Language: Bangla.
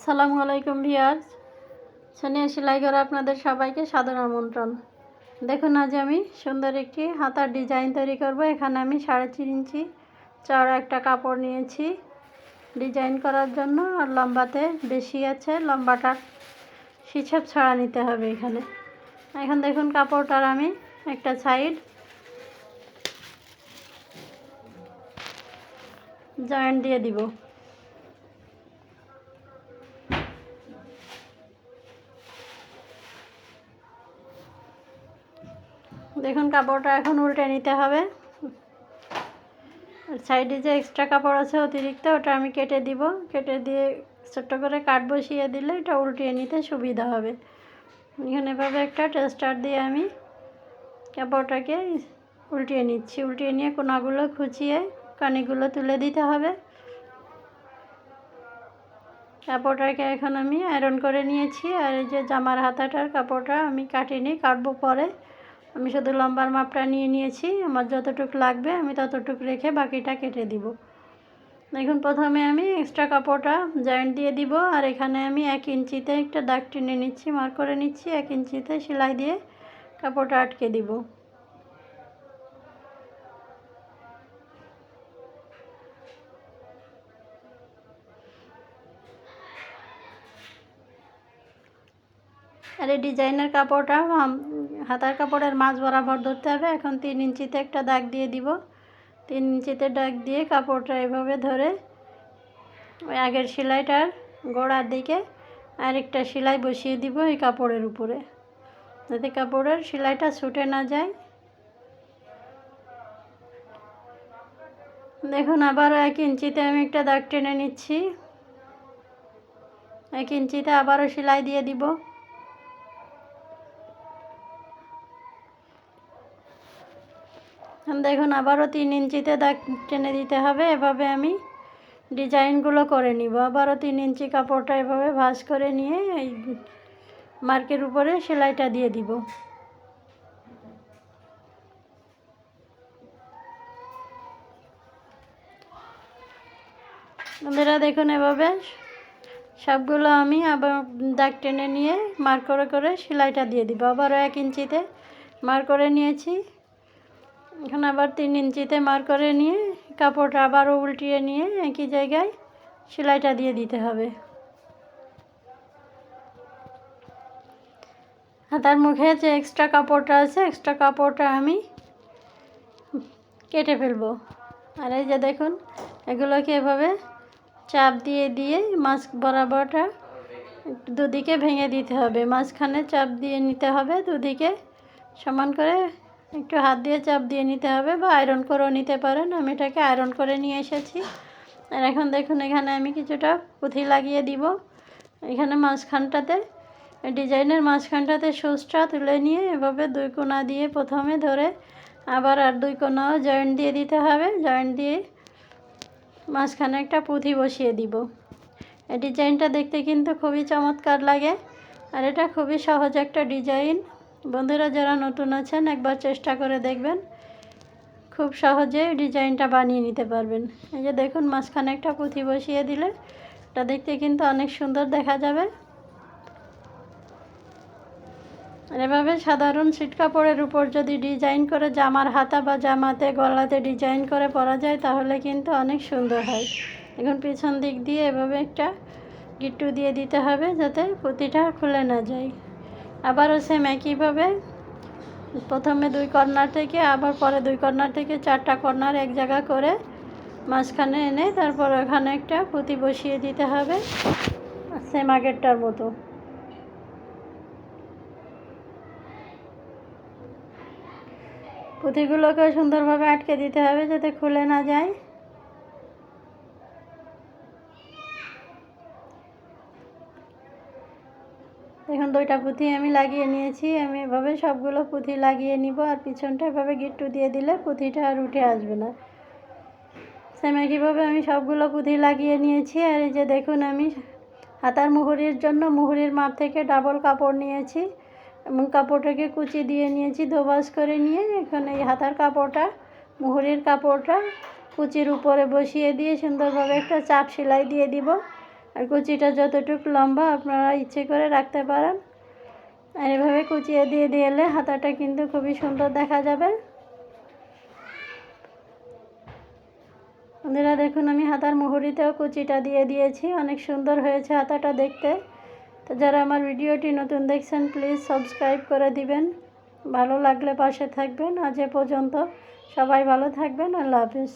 আসসালামু আলাইকুম ভিউয়ার্স, সানিয়া সেলাই ঘরে আপনাদের সবাইকে সাদর আমন্ত্রণ। দেখুন, আজ আমি সুন্দর একটি হাতার ডিজাইন তৈরি করব। এখানে আমি 3.5 ইঞ্চি চওড়া একটা কাপড় নিয়েছি ডিজাইন করার জন্য, আর লম্বাতে বেশি আছে, লম্বাটার হিসাব ছাড়া নিতে হবে এখানে। এখন দেখুন, কাপড়টার আমি একটা সাইড জয়েন্ট দিয়ে দিব। দেখুন, কাপড়টা এখন উল্টে নিতে হবে। আর সাইডে যে এক্সট্রা কাপড় আছে অতিরিক্ত, ওটা আমি কেটে দিব। কেটে দিয়ে ছোট্ট করে কাট বসিয়ে দিলে এটা উল্টিয়ে নিতে সুবিধা হবে। এখানে এভাবে একটা টেস্টার দিয়ে আমি কাপড়টাকে উল্টিয়ে নিচ্ছি। উল্টিয়ে নিয়ে কোনাগুলো খুঁচিয়ে কানিগুলো তুলে দিতে হবে। কাপড়টাকে এখন আমি আয়রন করে নিয়েছি। আর এই যে জামার হাতাটার কাপড়টা আমি কাটিনি, কাটবো পরে। আমি শুধু লম্বার মাপটা নিয়ে নিয়েছি। আমার যতটুকু লাগবে আমি ততটুকু রেখে বাকিটা কেটে দিব। দেখুন, প্রথমে আমি এক্সট্রা কাপড়টা জয়েন্ট দিয়ে দিব। আর এখানে আমি 1 ইঞ্চিতে একটা দাগ টেনে নিচ্ছি, মার্ক করে নিচ্ছি। 1 ইঞ্চিতে সেলাই দিয়ে কাপড়টা আটকে দিব। আর এই ডিজাইনের কাপড়টা হাতার কাপড়ের মাঝ বরাবর ধরতে হবে। এখন 3 ইঞ্চিতে একটা দাগ দিয়ে দিব। 3 ইঞ্চিতে দাগ দিয়ে কাপড়টা এভাবে ধরে ওই আগের সেলাইটার গোড়ার দিকে আরেকটা সেলাই বসিয়ে দিব এই কাপড়ের উপরে, যাতে কাপড়ের সেলাইটা ছুটে না যায়। দেখুন, আবার 1 ইঞ্চিতে আমি একটা দাগ টেনে নিচ্ছি। 1 ইঞ্চিতে আবারও সেলাই দিয়ে দিব। দেখুন, আবারও 3 ইঞ্চিতে দাগ টেনে দিতে হবে। এভাবে আমি ডিজাইনগুলো করে নিব। আবারও 3 ইঞ্চি কাপড়টা এভাবে ভাঁজ করে নিয়ে এই মার্কের উপরে সেলাইটা দিয়ে দিব। বন্ধুরা দেখুন, এভাবে সবগুলো আমি আবার দাগ টেনে নিয়ে মার্ক করে করে সেলাইটা দিয়ে দিব। আবারও 1 ইঞ্চিতে মার্ক করে নিয়েছি। এখন আবার 3 ইঞ্চিতে মার্ক করে নিয়ে কাপড়টা আবারও উল্টিয়ে নিয়ে একই জায়গায় সেলাইটা দিয়ে দিতে হবে। হাতার মুখে যে এক্সট্রা কাপড়টা আছে, এক্সট্রা কাপড়টা আমি কেটে ফেলবো। আর এই যে দেখুন, এগুলোকে এভাবে চাপ দিয়ে দিয়ে মাছ বরাবরটা দুদিকে ভেঙে দিতে হবে। মাঝখানে চাপ দিয়ে নিতে হবে, দুদিকে সমান করে একটু হাত দিয়ে চাপ দিয়ে নিতে হবে, বা আয়রন করেও নিতে পারেন। আমি এটাকে আয়রন করে নিয়ে এসেছি। আর এখন দেখুন, এখানে আমি কিছুটা পুঁথি লাগিয়ে দিব। এখানে মাঝখানটাতে ডিজাইনের মাঝখানটাতে সুচটা তুলে নিয়ে এভাবে 2 কোণা দিয়ে প্রথমে ধরে আবার আর 2 কোণাও জয়েন্ট দিয়ে দিতে হবে। জয়েন্ট দিয়ে মাঝখানে একটা পুঁথি বসিয়ে দিব। এই ডিজাইনটা দেখতে কিন্তু খুবই চমৎকার লাগে। আর এটা খুবই সহজ একটা ডিজাইন। বন্ধুরা যারা নতুন আছেন, একবার চেষ্টা করে দেখবেন, খুব সহজে ডিজাইনটা বানিয়ে নিতে পারবেন। এই যে দেখুন, মাঝখানে একটা পুঁথি বসিয়ে দিলে এটা দেখতে কিন্তু অনেক সুন্দর দেখা যাবে। আর এভাবে সাধারণ ছিট কাপড়ের উপর যদি ডিজাইন করে জামার হাতা বা জামাতে গলাতে ডিজাইন করে পরা যায়, তাহলে কিন্তু অনেক সুন্দর হয়। এখন পিছন দিক দিয়ে এভাবে একটা গিট্টু দিয়ে দিতে হবে, যাতে পুঁতিটা খুলে না যায়। আবারও সেম একইভাবে প্রথমে 2 কর্নার থেকে আবার পরে 2 কর্নার থেকে 4টা কর্নার এক জায়গা করে মাঝখানে এনে তারপর ওখানে একটা পুঁতি বসিয়ে দিতে হবে, সেম আগেরটার মতো। পুঁতিগুলোকে সুন্দরভাবে আটকে দিতে হবে, যাতে খুলে না যায়। দেখুন, 2টা পুঁথি আমি লাগিয়ে নিয়েছি। আমি এভাবে সবগুলো পুঁথি লাগিয়ে নিব। আর পিছনটা এভাবে গিট্টু দিয়ে দিলে পুঁথিটা আর উঠে আসবে না। সেম একইভাবে আমি সবগুলো পুঁথি লাগিয়ে নিয়েছি। আর এই যে দেখুন, আমি হাতার মুহুরির জন্য মুহুরির মাপ থেকে ডাবল কাপড় নিয়েছি এবং কাপড়টাকে কুচি দিয়ে নিয়েছি, দোবাজ করে নিয়ে এখন এই হাতার কাপড়টা মুহুরির কাপড়টা কুচির উপরে বসিয়ে দিয়ে সুন্দরভাবে একটা চাপ সেলাই দিয়ে দিব। আর কুচিটা যতটুকু লম্বা আপনারা ইচ্ছে করে রাখতে পারেন। আর এভাবে কুচিয়ে দিয়ে দিলে হাতাটা কিন্তু খুবই সুন্দর দেখা যাবে। বন্ধুরা দেখুন, আমি হাতার মুহুরিতেও কুচিটা দিয়ে দিয়েছি। অনেক সুন্দর হয়েছে হাতাটা দেখতে। তো যারা আমার ভিডিওটি নতুন দেখছেন প্লিজ সাবস্ক্রাইব করে দিবেন, ভালো লাগলে পাশে থাকবেন। আজ এ পর্যন্ত, সবাই ভালো থাকবেন। আল্লাহ হাফিজ।